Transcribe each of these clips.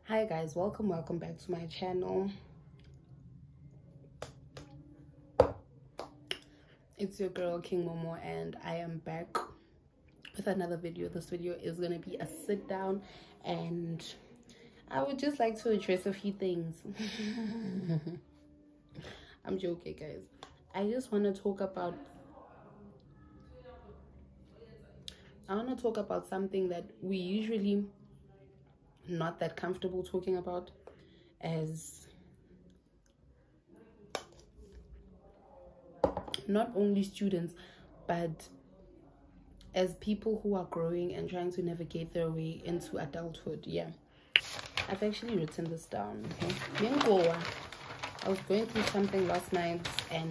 Hi guys, welcome back to my channel. It's your girl King Momo and I am back with another video. This video is gonna be a sit down and I would just like to address a few things. I'm joking, guys. I just want to talk about something that we usually not that comfortable talking about as not only students but as people who are growing and trying to navigate their way into adulthood. Yeah, I've actually written this down. Okay, I was going through something last night and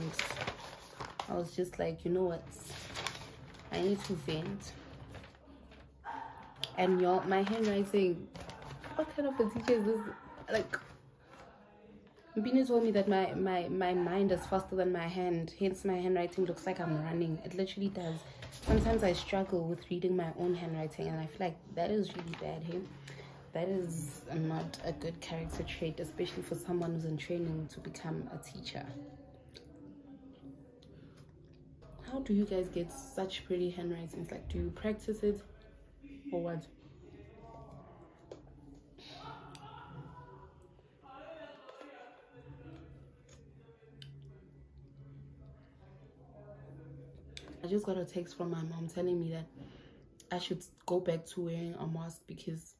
I was just like, you know what, I need to vent. And y'all, my handwriting, what kind of a teacher is this? Like, Mbini told me that my mind is faster than my hand, hence my handwriting looks like I'm running. It literally does. Sometimes I struggle with reading my own handwriting and I feel like that is really bad. Hey, that is not a good character trait, especially for someone who's in training to become a teacher. How do you guys get such pretty handwritings? Like, do you practice it or what? I just got a text from my mom telling me that I should go back to wearing a mask because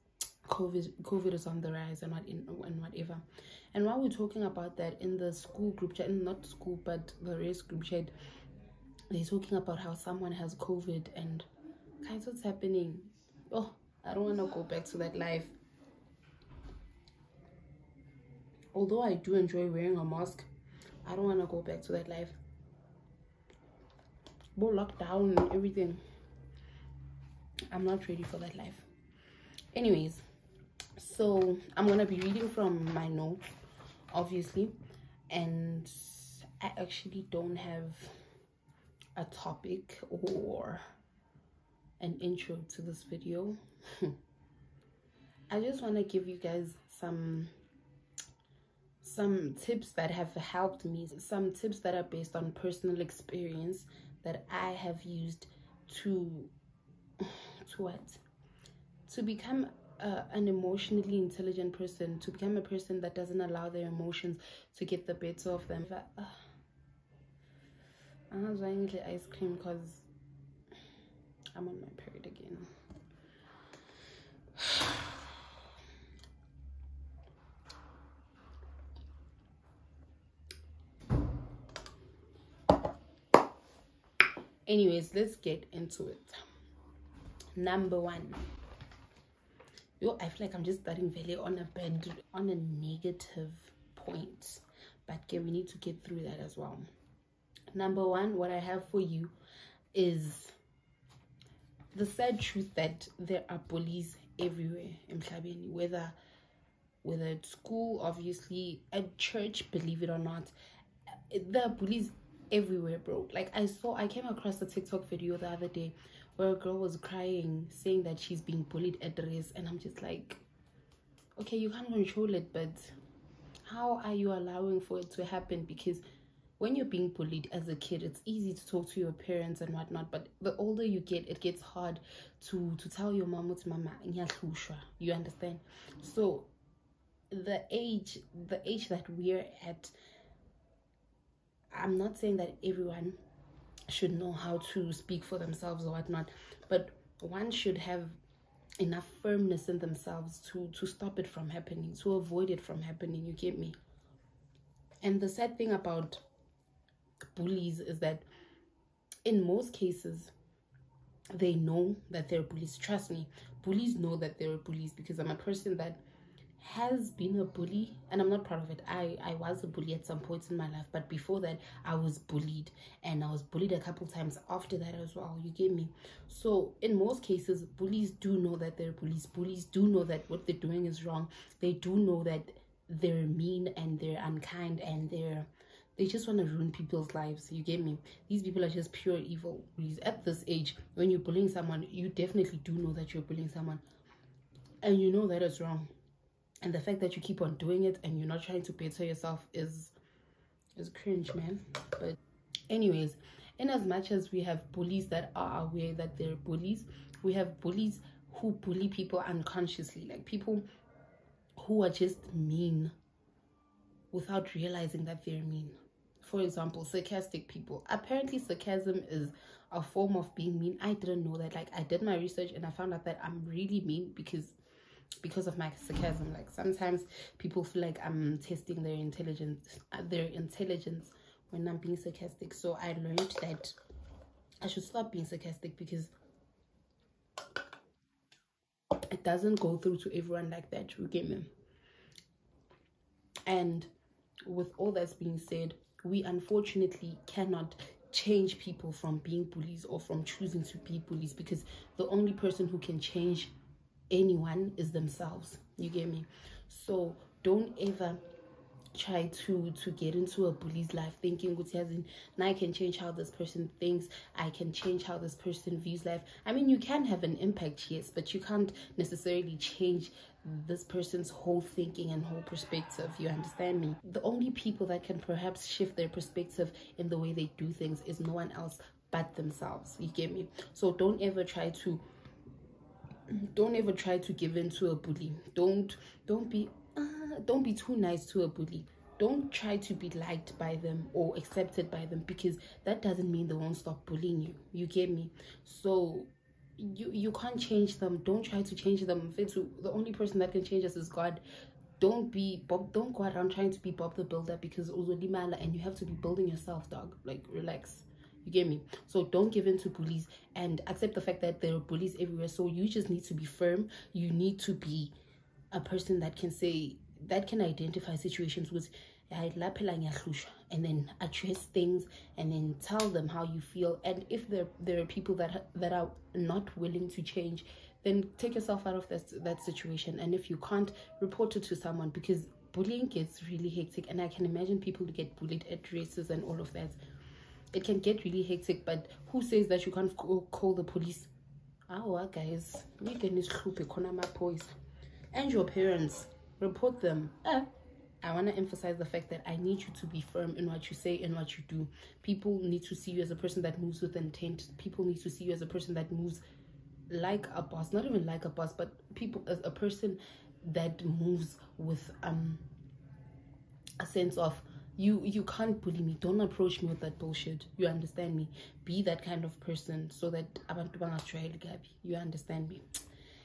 COVID is on the rise and whatever. And while we're talking about that, in the school group chat, not school but the race group chat, they're talking about how someone has COVID and guys, what's happening? Oh, I don't want to go back to that life. Although I do enjoy wearing a mask, I don't want to go back to that life. More lockdown and everything. I'm not ready for that life. Anyways, so I'm gonna be reading from my notes, obviously, and I actually don't have a topic or an intro to this video. I just want to give you guys some tips that have helped me, some tips that are based on personal experience that I have used to become an emotionally intelligent person, to become a person that doesn't allow their emotions to get the better of them. I'm not buying the ice cream because I'm on my period again. Anyways, let's get into it. Number one. Yo, I feel like I'm just starting very on a negative point, but okay, we need to get through that as well. Number one, what I have for you is the sad truth that there are bullies everywhere in Mhlabeni, whether at school, obviously, at church, believe it or not, there are bullies everywhere, bro. Like, I came across a TikTok video the other day where a girl was crying saying that she's being bullied at the race, and I'm just like, okay, you can't control it, but how are you allowing for it to happen? Because when you're being bullied as a kid, it's easy to talk to your parents and whatnot, but the older you get, it gets hard to tell your mom what's mama, you understand? So the age that we're at, I'm not saying that everyone should know how to speak for themselves or whatnot, but one should have enough firmness in themselves to stop it from happening, to avoid it from happening, you get me? And the sad thing about bullies is that in most cases they know that they're bullies. Trust me, bullies know that they're bullies, because I'm a person that has been a bully and I'm not proud of it. I was a bully at some points in my life, but before that I was bullied, and I was bullied a couple times after that as well, you get me? So in most cases, bullies do know that they're bullies. Bullies do know that what they're doing is wrong. They do know that they're mean and they're unkind and they just want to ruin people's lives, you get me? These people are just pure evil. At this age, when you're bullying someone, you definitely do know that you're bullying someone and you know that is wrong. And the fact that you keep on doing it and you're not trying to better yourself is cringe, man. But anyways, in as much as we have bullies that are aware that they're bullies, we have bullies who bully people unconsciously, like people who are just mean without realizing that they're mean. For example, sarcastic people. Apparently sarcasm is a form of being mean. I didn't know that. Like, I did my research and I found out that I'm really mean because of my sarcasm. Like, sometimes people feel like I'm testing their intelligence when I'm being sarcastic. So I learned that I should stop being sarcastic, because it doesn't go through to everyone like that, you get me? And with all that's being said, we unfortunately cannot change people from being bullies or from choosing to be bullies, because the only person who can change anyone is themselves, you get me? So don't ever try to get into a bully's life thinking, now I can change how this person thinks, I can change how this person views life. I mean, you can have an impact, yes, but you can't necessarily change this person's whole thinking and whole perspective, you understand me? The only people that can perhaps shift their perspective in the way they do things is no one else but themselves, you get me? So don't ever try to give in to a bully. Don't be too nice to a bully. Don't try to be liked by them or accepted by them, because that doesn't mean they won't stop bullying you, you get me? So you can't change them. Don't try to change them. The only person that can change us is God. Don't go around trying to be Bob the Builder, because uzolimala and you have to be building yourself, dog. Like, relax, you get me? So don't give in to bullies, and accept the fact that there are bullies everywhere. So you just need to be firm. You need to be a person that can identify situations with and then address things and then tell them how you feel. And if there are people that are not willing to change, then take yourself out of that situation. And if you can't, report it to someone, because bullying gets really hectic, and I can imagine people who get bullied at races and all of that. It can get really hectic, but who says that you can't call the police? Guys, we can my boys and your parents, report them. I want to emphasize the fact that I need you to be firm in what you say and what you do. People need to see you as a person that moves with intent. People need to see you as a person that moves like a boss, not even like a boss, but people as a person that moves with a sense of you can't bully me. Don't approach me with that bullshit. You understand me? Be that kind of person, so that abantu bangatrayeli gabi. You understand me?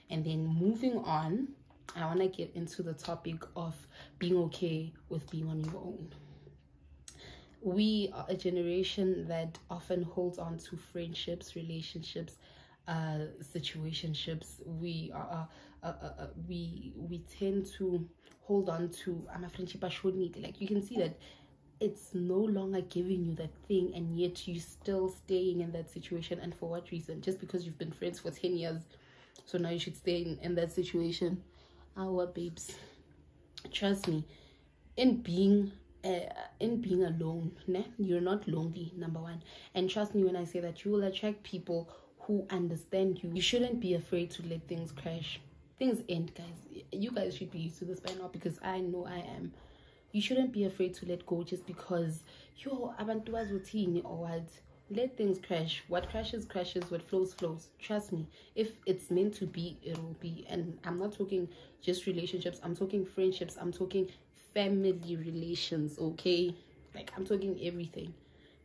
And then moving on, I want to get into the topic of being okay with being on your own. We are a generation that often holds on to friendships, relationships, situationships. We tend to hold on to a friendship. Like, you can see that it's no longer giving you that thing, and yet you're still staying in that situation. And for what reason? Just because you've been friends for 10 years, so now you should stay in that situation? Our babes, trust me, in being alone, you're not lonely, number one. And trust me when I say that you will attract people who understand you. You shouldn't be afraid to let things crash. Things end, guys. You guys should be used to this by now, because I know I am. You shouldn't be afraid to let go just because abantu bazothini or what. Let things crash. What crashes crashes, what flows flows. Trust me, if it's meant to be, it'll be. And I'm not talking just relationships, I'm talking friendships, I'm talking family relations, okay? Like, I'm talking everything.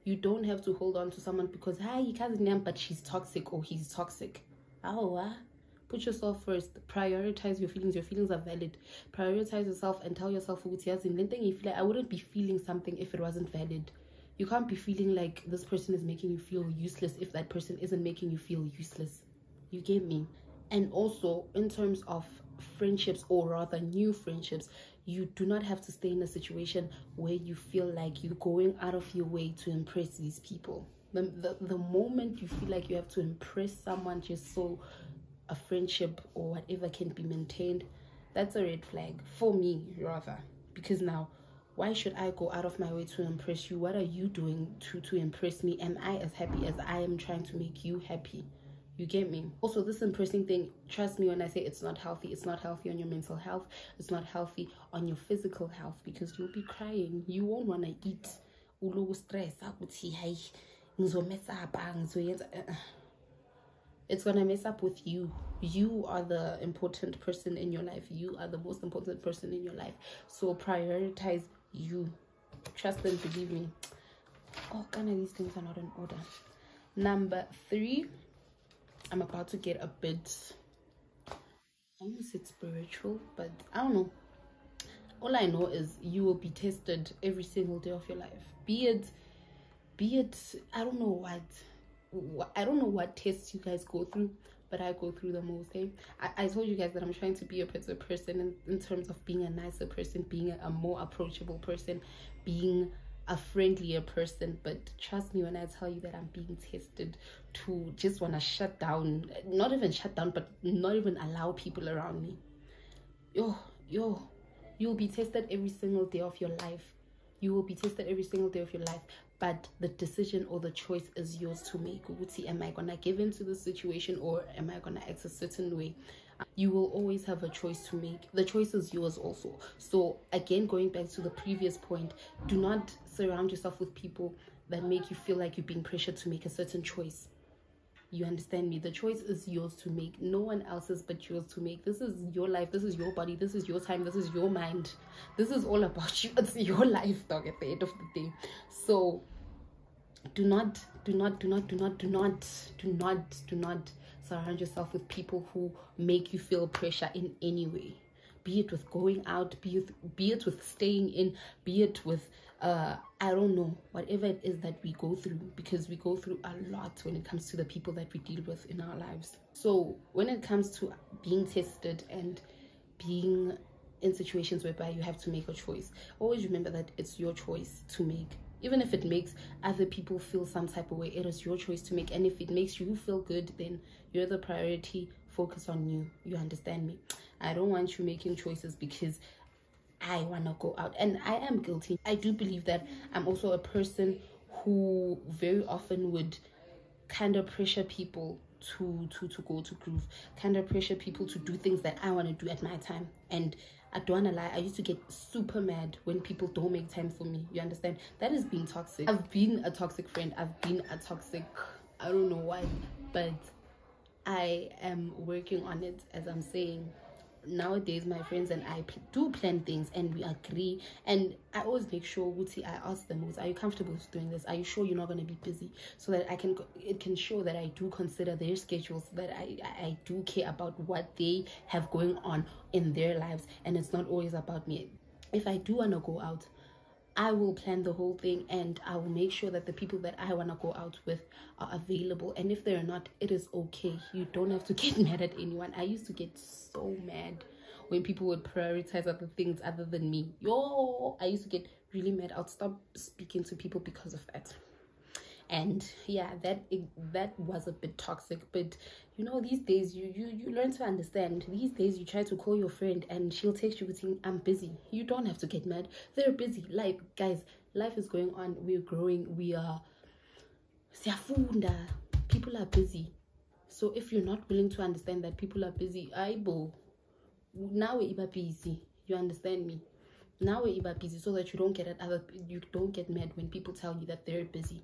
You don't have to hold on to someone because you can't name, but she's toxic or he's toxic. Put yourself first. Prioritize your feelings. Your feelings are valid. Prioritize yourself and tell yourself, I wouldn't be feeling something if it wasn't valid. You can't be feeling like this person is making you feel useless if that person isn't making you feel useless. You get me? And also, in terms of friendships, or rather new friendships, you do not have to stay in a situation where you feel like you're going out of your way to impress these people. The moment you feel like you have to impress someone just so a friendship or whatever can be maintained, that's a red flag for me, rather. Because now, why should I go out of my way to impress you? What are you doing to impress me? Am I as happy as I am trying to make you happy? You get me? Also, this impressing thing, trust me when I say it's not healthy. It's not healthy on your mental health. It's not healthy on your physical health, because you'll be crying. You won't want to eat. It's gonna mess up with you. You are the important person in your life. You are the most important person in your life. So prioritize you. Trust and believe me. Oh, kind of these things are not in order. Number 3, I'm about to get a bit, I almost said spiritual, but I don't know. All I know is you will be tested every single day of your life. Be it, I don't know what tests you guys go through, but I go through the most. I told you guys that I'm trying to be a better person in terms of being a nicer person, being a more approachable person, being a friendlier person. But trust me when I tell you that I'm being tested to just want to shut down, not even shut down, but not even allow people around me. You'll be tested every single day of your life. You will be tested every single day of your life, but the decision or the choice is yours to make. Am I gonna give into the situation, or am I gonna act a certain way? You will always have a choice to make. The choice is yours also. So again, going back to the previous point, do not surround yourself with people that make you feel like you're being pressured to make a certain choice. You understand me? The choice is yours to make. No one else's but yours to make. This is your life. This is your body. This is your time. This is your mind. This is all about you. It's your life, dog, at the end of the day. So do not surround yourself with people who make you feel pressure in any way. Be it with going out, be it with staying in, be it with I don't know, whatever it is that we go through, because we go through a lot when it comes to the people that we deal with in our lives. So when it comes to being tested and being in situations whereby you have to make a choice, always remember that it's your choice to make. Even if it makes other people feel some type of way, it is your choice to make. And if it makes you feel good, then you're the priority. Focus on you. You understand me? I don't want you making choices because I want to go out. And I am guilty. I do believe that I'm also a person who very often would kind of pressure people to go to groove, kind of pressure people to do things that I want to do at my time. And I don't want to lie, I used to get super mad when people don't make time for me. You understand? That is being toxic. I've been a toxic friend. I've been a toxic, I don't know why, but I am working on it. As I'm saying, nowadays my friends and I do plan things and we agree, and I always make sure, Wuti, I ask them, are you comfortable with doing this? Are you sure you're not going to be busy? So that it can show that I do consider their schedules, that I do care about what they have going on in their lives, and it's not always about me. If I do want to go out, I will plan the whole thing, and I will make sure that the people that I want to go out with are available. And if they're not, it is okay. You don't have to get mad at anyone. I used to get so mad when people would prioritize other things other than me. I used to get really mad. I'll stop speaking to people because of that. And yeah, that was a bit toxic. But you know, these days you learn to understand. These days you try to call your friend and she'll text you saying, I'm busy. You don't have to get mad. They're busy. Like, guys, life is going on. We're growing. We are siyafunda. People are busy. So if you're not willing to understand that people are busy, now we're busy. You understand me? Now we're busy, so that you don't get mad when people tell you that they're busy.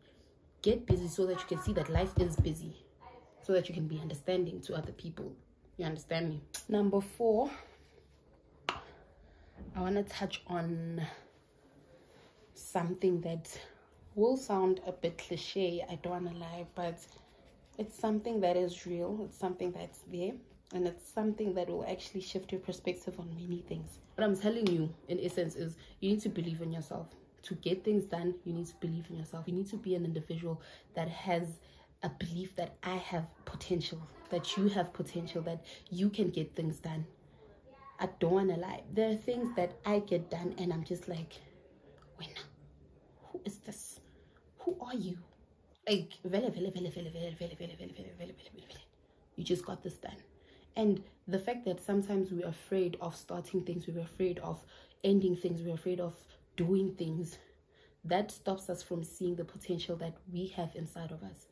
Get busy so that you can see that life is busy, so that you can be understanding to other people. You understand me? Number 4, I want to touch on something that will sound a bit cliche, I don't want to lie, but it's something that is real. It's something that's there, and it's something that will actually shift your perspective on many things. What I'm telling you in essence is you need to believe in yourself. To get things done, you need to believe in yourself. You need to be an individual that has a belief that I have potential, that you have potential, that you can get things done. I don't want to lie. There are things that I get done and I'm just like, Wena, who is this? Who are you? Like, you just got this done. And the fact that sometimes we're afraid of starting things, we're afraid of ending things, we're afraid of doing things, that stops us from seeing the potential that we have inside of us.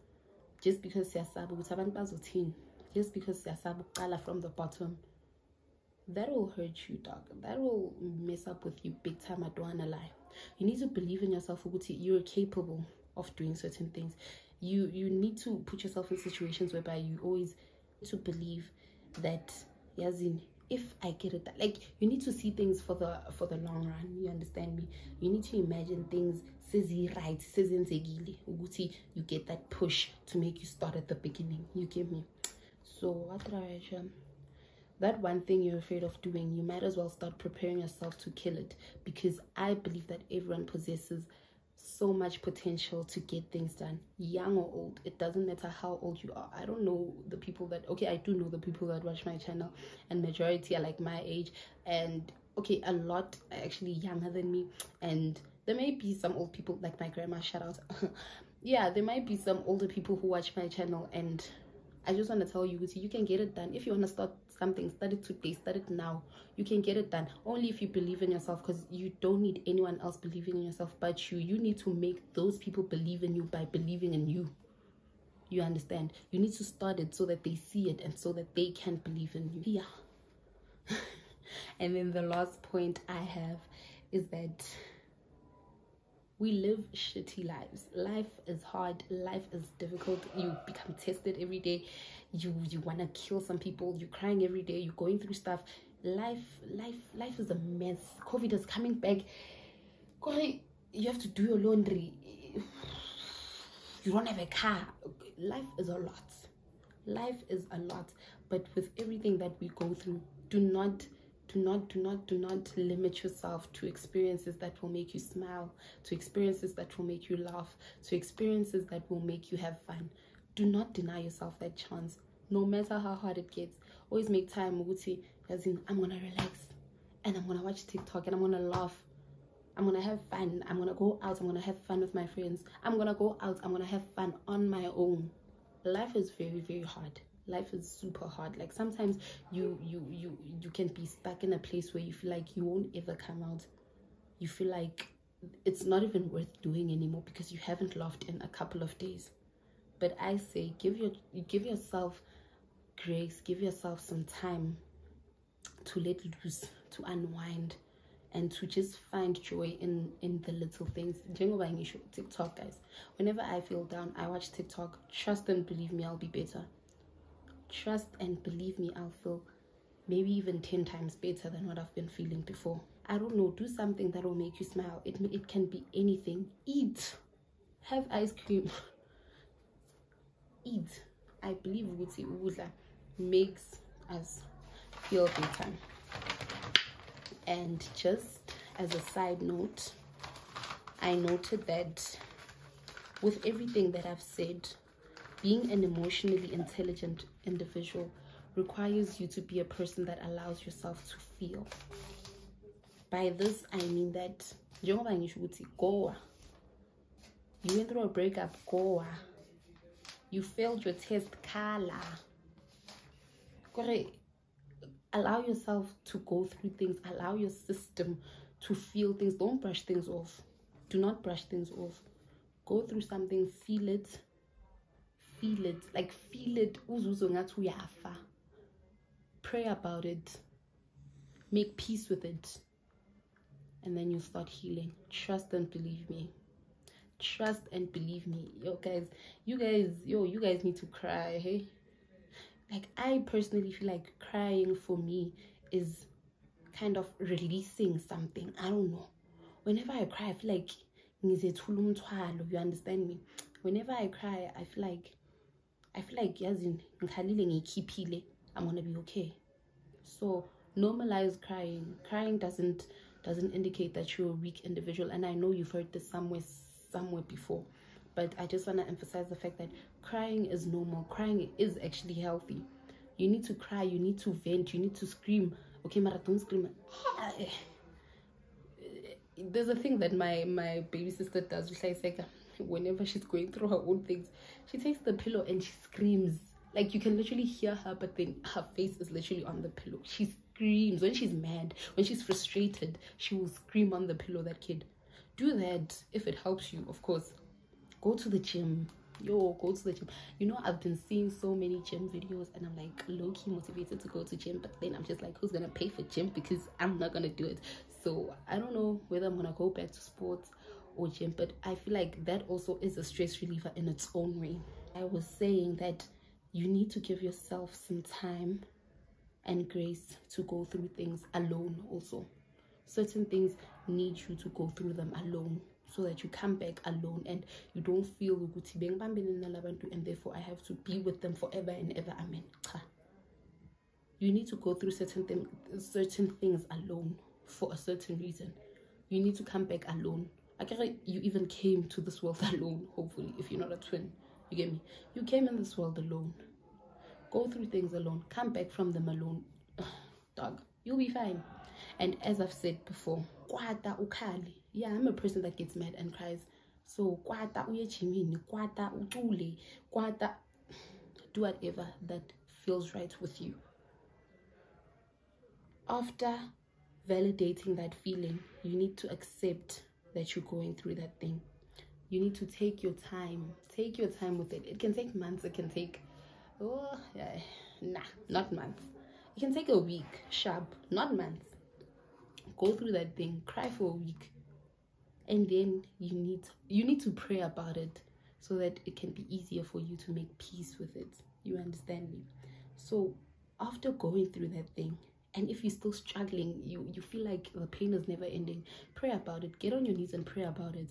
just because siyasaba ukuthi abantu bazothini, just because siyasaba uqala from the bottom, that will hurt you, dog. That will mess up with you big time. I don't wanna lie. You need to believe in yourself, ukuthi you're capable of doing certain things. You need to put yourself in situations whereby you always to believe that, yazin, if I get it, like, you need to see things for the long run. You understand me? You need to imagine things right, you get that push to make you start at the beginning. You get me? So what did I say? That one thing you're afraid of doing, you might as well start preparing yourself to kill it, because I believe that everyone possesses so much potential to get things done, young or old. It doesn't matter how old you are. I don't know the people that, okay, I do know the people that watch my channel, and majority are like my age, and okay, a lot are actually younger than me, and there may be some old people, like my grandma, shout out. Yeah, there might be some older people who watch my channel, and I just want to tell you, you can get it done. If you want to start something, start it today, start it now. You can get it done only if you believe in yourself, because you don't need anyone else believing in yourself but you. You need to make those people believe in you by believing in you. You understand? You need to start it so that they see it and so that they can believe in you. Yeah. And then the last point I have is that we live shitty lives. Life is hard. Life is difficult. You become tested every day. You want to kill some people. You're crying every day. You're going through stuff. Life is a mess. COVID is coming back. You have to do your laundry. You don't have a car. Life is a lot. Life is a lot. But with everything that we go through, do not limit yourself to experiences that will make you smile, to experiences that will make you laugh, to experiences that will make you have fun. Do not deny yourself that chance, no matter how hard it gets. Always make time, as in, I'm gonna relax and I'm gonna watch TikTok and I'm gonna laugh. I'm gonna have fun. I'm gonna go out. I'm gonna have fun with my friends. I'm gonna go out. I'm gonna have fun on my own. Life is very, very hard. Life is super hard. Like, sometimes you can be stuck in a place where you feel like you won't ever come out. You feel like it's not even worth doing anymore because you haven't laughed in a couple of days. But I say, give yourself grace, give yourself some time to let loose, to unwind, and to just find joy in the little things. TikTok, guys. Whenever I feel down, I watch TikTok. Trust and believe me, I'll be better. Trust and believe me, I'll feel maybe even 10 times better than what I've been feeling before. I don't know, do something that will make you smile. It can be anything. Eat, have ice cream, eat. I believe ukudla makes us feel better. And just as a side note, I noted that with everything that I've said, being an emotionally intelligent individual requires you to be a person that allows yourself to feel. By this, I mean that you went through a breakup, you failed your test, allow yourself to go through things. Allow your system to feel things. Don't brush things off. Do not brush things off. Go through something, feel it. Feel it, like feel it. Pray about it, make peace with it, and then you start healing. Trust and believe me. Trust and believe me. You guys need to cry. Hey, like, I personally feel like crying for me is kind of releasing something. I don't know, whenever I cry I feel like you understand me? Whenever I cry I feel like I'm gonna be okay. So normalize crying. Crying doesn't indicate that you're a weak individual, and I know you've heard this somewhere before, but I just want to emphasize the fact that crying is normal. Crying is actually healthy. You need to cry, you need to vent, you need to scream. Okay, Mara, don't scream. There's a thing that my baby sister does, which I say, whenever she's going through her own things, she takes the pillow and she screams. Like, you can literally hear her, but then her face is literally on the pillow. She screams. When she's mad, when she's frustrated, she will scream on the pillow. That kid, do that if it helps you, of course. Go to the gym, yo, go to the gym. You know, I've been seeing so many gym videos and I'm like low-key motivated to go to gym, but then I'm just like, who's gonna pay for gym? Because I'm not gonna do it. So I don't know whether I'm gonna go back to sports or gym, but I feel like that also is a stress reliever in its own way. I was saying that you need to give yourself some time and grace to go through things alone. Also, certain things need you to go through them alone, so that you come back alone and you don't feel and therefore I have to be with them forever and ever. Amen. You need to go through certain things alone for a certain reason. You need to come back alone. I guess you even came to this world alone, hopefully, if you're not a twin. You get me? You came in this world alone. Go through things alone. Come back from them alone. Dog, you'll be fine. And as I've said before, kwata ukali. Yeah, I'm a person that gets mad and cries. So kwata uyechimini, kwata utule, kwata. Do whatever that feels right with you. After validating that feeling, you need to accept that you're going through that thing. You need to take your time. Take your time with it. It can take months. It can take, not months. It can take a week, sharp, not months. Go through that thing, cry for a week, and then you need to pray about it so that it can be easier for you to make peace with it. You understand me? So after going through that thing, and if you're still struggling, you feel like the pain is never ending, pray about it. Get on your knees and pray about it.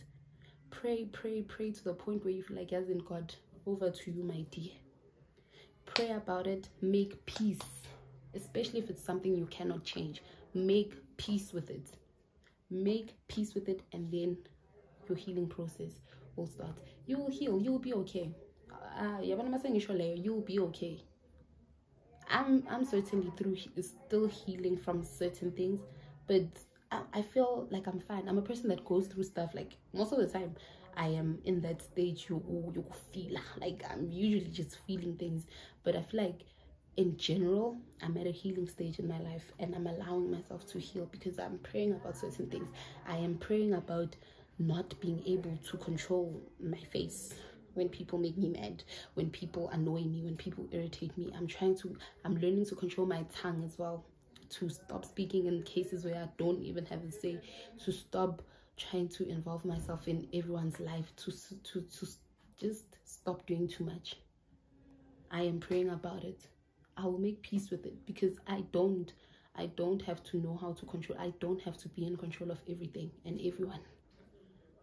Pray to the point where you feel like, as in, God, over to you, my dear. Pray about it. Make peace, especially if it's something you cannot change. Make peace with it. Make peace with it, and then your healing process will start. You will heal. You will be okay. You will be okay. I'm certainly still healing from certain things, but I feel like I'm fine. I'm a person that goes through stuff. Like, most of the time I am in that stage you feel like I'm usually just feeling things, but I feel like in general I'm at a healing stage in my life, and I'm allowing myself to heal because I'm praying about certain things. I am praying about not being able to control my face when people make me mad, when people annoy me, when people irritate me. I'm learning to control my tongue as well, to stop speaking in cases where I don't even have a say, to stop trying to involve myself in everyone's life, to just stop doing too much. I am praying about it. I will make peace with it because I don't have to know how to control. I don't have to be in control of everything and everyone.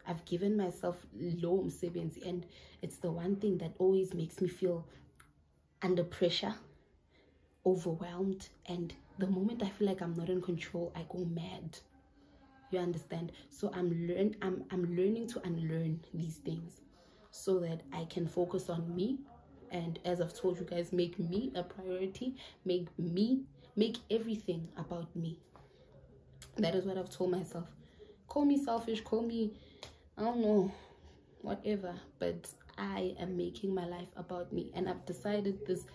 I've given myself low msebenzi, and it's the one thing that always makes me feel under pressure, overwhelmed, and the moment I feel like I'm not in control, I go mad. You understand? So I'm learning to unlearn these things so that I can focus on me, and as I've told you guys, make me a priority, make everything about me. That is what I've told myself. Call me selfish, call me, I don't know, whatever, but I am making my life about me. And I've decided this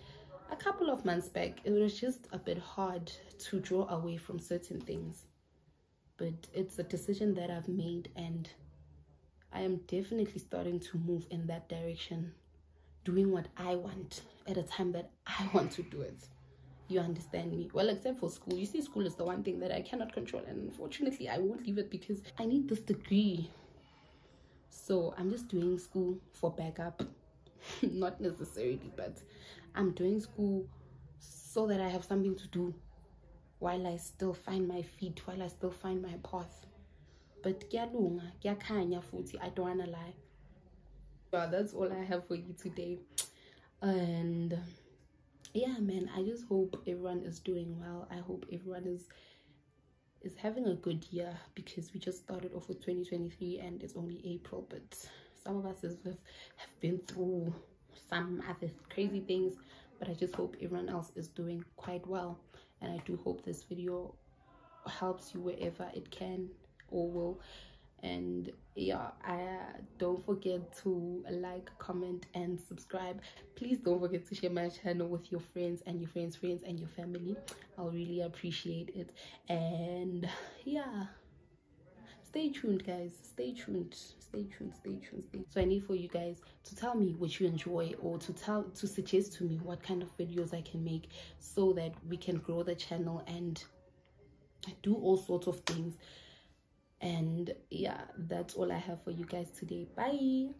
a couple of months back. It was just a bit hard to draw away from certain things, but it's a decision that I've made, and I am definitely starting to move in that direction, doing what I want at a time that I want to do it. You understand me? Well, except for school. You see, school is the one thing that I cannot control, and unfortunately I won't leave it because I need this degree. So I'm just doing school for backup. Not necessarily, but I'm doing school so that I have something to do while I still find my feet, while I still find my path. But I don't wanna lie. Well, that's all I have for you today. And yeah, man, I just hope everyone is doing well. I hope everyone is having a good year, because we just started off with 2023 and it's only April, but some of us have been through some other crazy things. But I just hope everyone else is doing quite well, and I do hope this video helps you wherever it can or will. And yeah, don't forget to like, comment, and subscribe. Please don't forget to share my channel with your friends and your friends' friends and your family. I'll really appreciate it. And yeah, stay tuned, guys. Stay tuned. So I need for you guys to tell me what you enjoy, or to suggest to me what kind of videos I can make, so that we can grow the channel and do all sorts of things. And yeah, that's all I have for you guys today. Bye.